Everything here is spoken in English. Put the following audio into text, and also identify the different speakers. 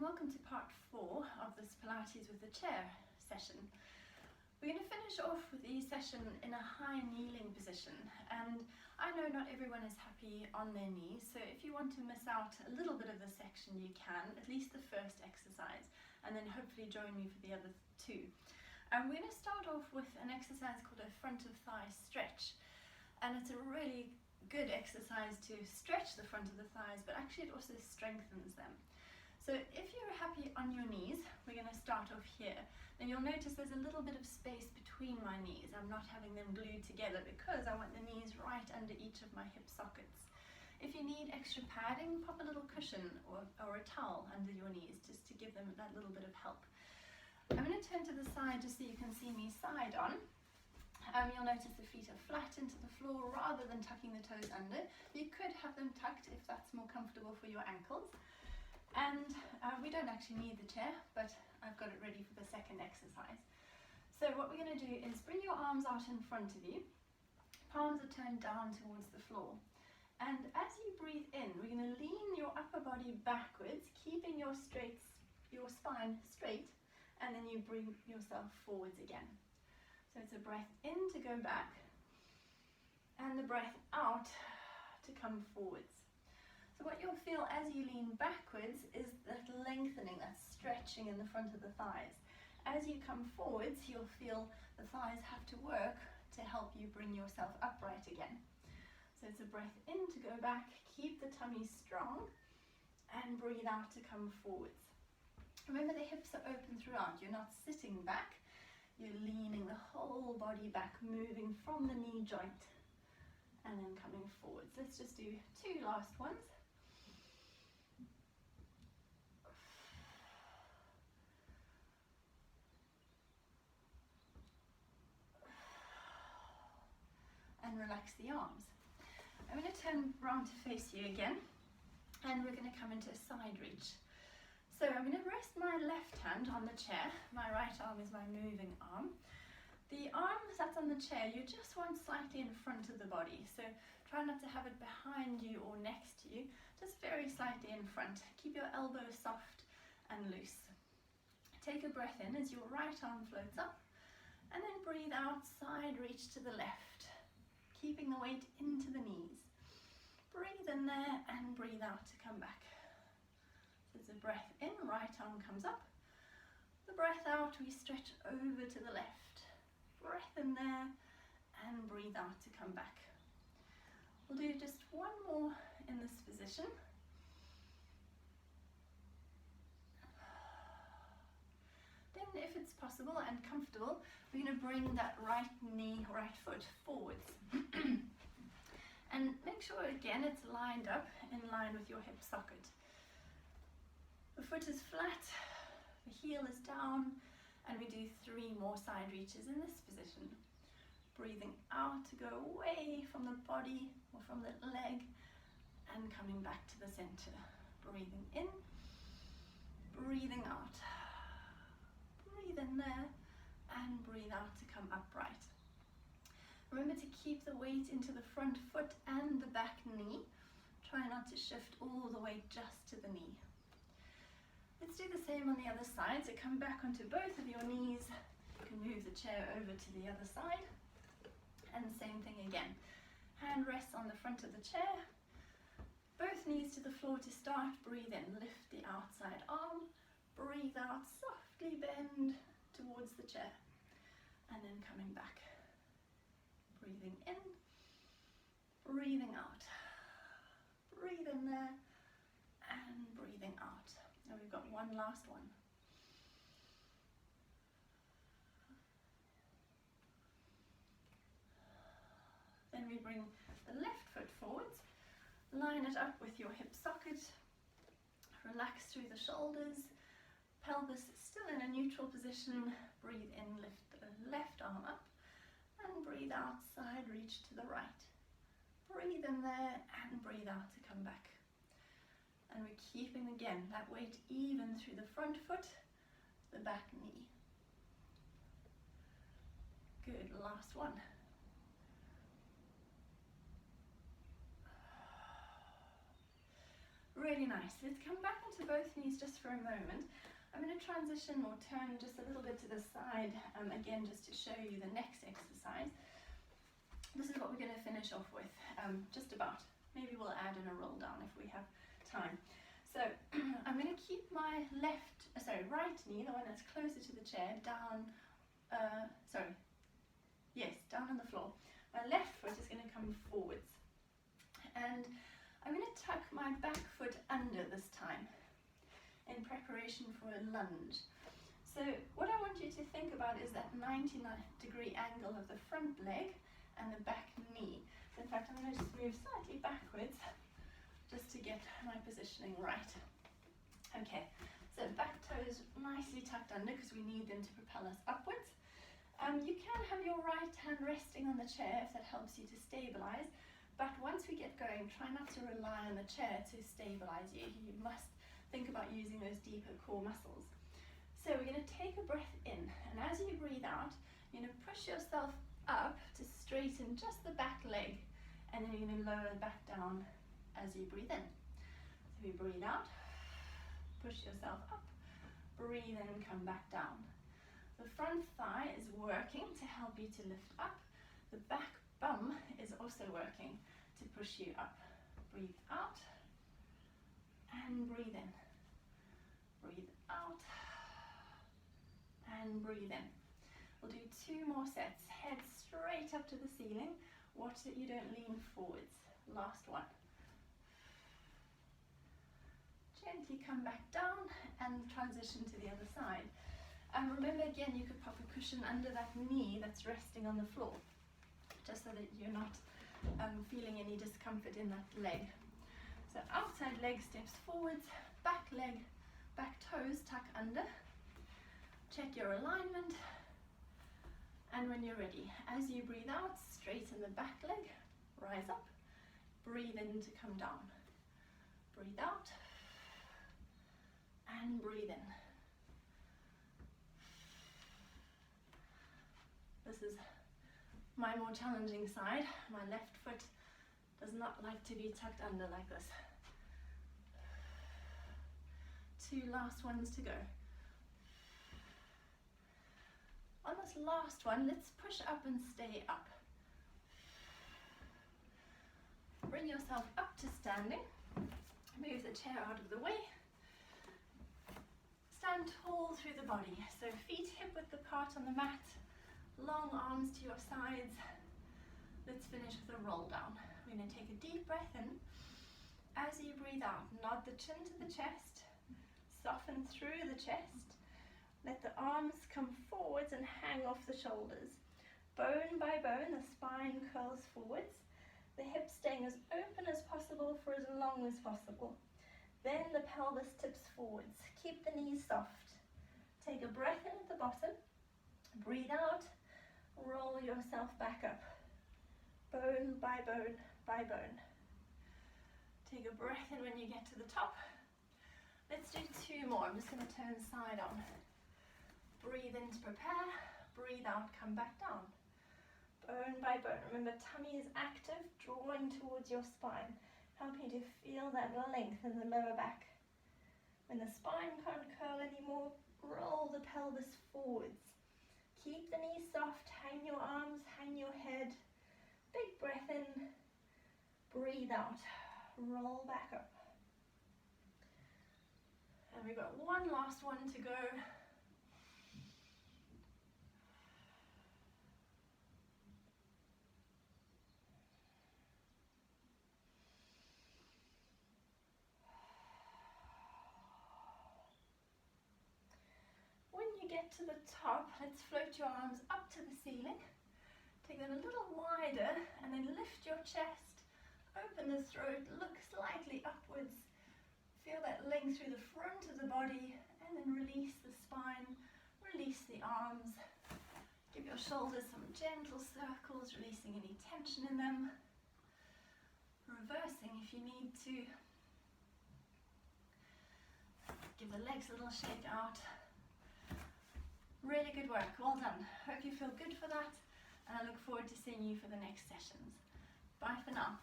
Speaker 1: welcome to part 4 of this Pilates with the chair session. We're going to finish off with the session in a high kneeling position, and I know not everyone is happy on their knees, so if you want to miss out a little bit of this section you can, at least the first exercise, and then hopefully join me for the other two. We're going to start off with an exercise called a front of thigh stretch, and it's a really good exercise to stretch the front of the thighs, but actually it also strengthens them. So if you're happy on your knees, we're going to start off here. Then you'll notice there's a little bit of space between my knees. I'm not having them glued together because I want the knees right under each of my hip sockets. If you need extra padding, pop a little cushion or a towel under your knees just to give them that little bit of help. I'm going to turn to the side just so you can see me side on. You'll notice the feet are flat into the floor rather than tucking the toes under. You could have them tucked if that's more comfortable for your ankles. And we don't actually need the chair, but I've got it ready for the second exercise. So what we're going to do is bring your arms out in front of you. Palms are turned down towards the floor. And as you breathe in, we're going to lean your upper body backwards, keeping your spine straight, and then you bring yourself forwards again. So it's a breath in to go back, and the breath out to come forwards. So what you'll feel as you lean backwards is that lengthening, that stretching in the front of the thighs. As you come forwards, you'll feel the thighs have to work to help you bring yourself upright again. So it's a breath in to go back, keep the tummy strong, and breathe out to come forwards. Remember, the hips are open throughout. You're not sitting back, you're leaning the whole body back, moving from the knee joint, and then coming forwards. Let's just do 2 last ones. And relax the arms. I'm going to turn around to face you again, and we're going to come into a side reach. So I'm going to rest my left hand on the chair, my right arm is my moving arm. The arm that's on the chair, you just want slightly in front of the body, so try not to have it behind you or next to you, just very slightly in front. Keep your elbows soft and loose. Take a breath in as your right arm floats up, and then breathe out, side reach to the left, keeping the weight into the knees. Breathe in there and breathe out to come back. So it's a breath in, right arm comes up. The breath out, we stretch over to the left. Breath in there and breathe out to come back. We'll do just one more in this position. Then if it's possible and comfortable, we're going to bring that right knee, right foot forwards. And make sure again it's lined up in line with your hip socket. The foot is flat, the heel is down, and we do 3 more side reaches in this position. Breathing out to go away from the body or from the leg, and coming back to the center. Breathing in, breathing out. Breathe in there, and breathe out to come upright. Remember to keep the weight into the front foot and the back knee. Try not to shift all the weight just to the knee. Let's do the same on the other side. So come back onto both of your knees. You can move the chair over to the other side. And same thing again. Hand rests on the front of the chair. Both knees to the floor to start. Breathe in, lift the outside arm. Breathe out, softly bend towards the chair. And then coming back. Breathing in, breathing out. Breathe in there and breathing out. Now we've got one last one. Then we bring the left foot forwards, line it up with your hip socket, relax through the shoulders, pelvis still in a neutral position. Breathe in, lift the left arm up, and breathe out, side reach to the right. Breathe in there and breathe out to come back. And we're keeping again that weight even through the front foot, the back knee. Good, last one. Really nice. Let's come back onto both knees just for a moment. I'm going to transition or turn just a little bit to the side, again, just to show you the next exercise. This is what we're going to finish off with, just about. Maybe we'll add in a roll down if we have time. So I'm going to keep my right knee, the one that's closer to the chair, down, down on the floor. My left foot is going to come forwards. And I'm going to tuck my back foot under this time in preparation for a lunge. So what I want you to think about is that 90-degree angle of the front leg and the back knee. So in fact, I'm going to just move slightly backwards just to get my positioning right. Okay, so back toes nicely tucked under because we need them to propel us upwards. You can have your right hand resting on the chair if that helps you to stabilize. But once we get going, try not to rely on the chair to stabilize you. You must think about using those deeper core muscles. So we're going to take a breath in, and as you breathe out, you're going to push yourself up to straighten just the back leg, and then you're going to lower back down as you breathe in. So we breathe out, push yourself up, breathe in, come back down. The front thigh is working to help you to lift up. The back bum is also working to push you up. Breathe out and breathe in. Breathe out and breathe in. We'll do 2 more sets. Head straight up to the ceiling. Watch that you don't lean forwards. Last one. Gently come back down and transition to the other side. Remember again, you could pop a cushion under that knee that's resting on the floor, just so that you're not feeling any discomfort in that leg. So outside leg steps forwards, back toes tuck under. Check your alignment. And when you're ready, as you breathe out, straighten the back leg, rise up, breathe in to come down. Breathe out and breathe in. This is my more challenging side. My left foot does not like to be tucked under like this. 2 last ones to go. On this last one, let's push up and stay up. Bring yourself up to standing. Move the chair out of the way. Stand tall through the body. So feet hip width apart on the mat. Long arms to your sides. Let's finish with a roll down. We're going to take a deep breath in. As you breathe out, nod the chin to the chest. Soften through the chest. Let the arms come forwards and hang off the shoulders. Bone by bone, the spine curls forwards. The hips staying as open as possible for as long as possible. Then the pelvis tips forwards. Keep the knees soft. Take a breath in at the bottom. Breathe out. Roll yourself back up. Bone by bone by bone. Take a breath in when you get to the top. Let's do 2 more. I'm just going to turn side on. Breathe in to prepare. Breathe out, come back down. Bone by bone. Remember, tummy is active, drawing towards your spine, helping you to feel that length in the lower back. When the spine can't curl anymore, roll the pelvis forwards. Keep the knees soft, hang your arms, hang your head. Big breath in, breathe out, roll back up. And we've got 1 last one to go. Get to the top, let's float your arms up to the ceiling. Take them a little wider and then lift your chest, open the throat, look slightly upwards. Feel that length through the front of the body and then release the spine, release the arms. Give your shoulders some gentle circles, releasing any tension in them. Reversing if you need to. Give the legs a little shake out. Really good work, well done. Hope you feel good for that, and I look forward to seeing you for the next sessions. Bye for now.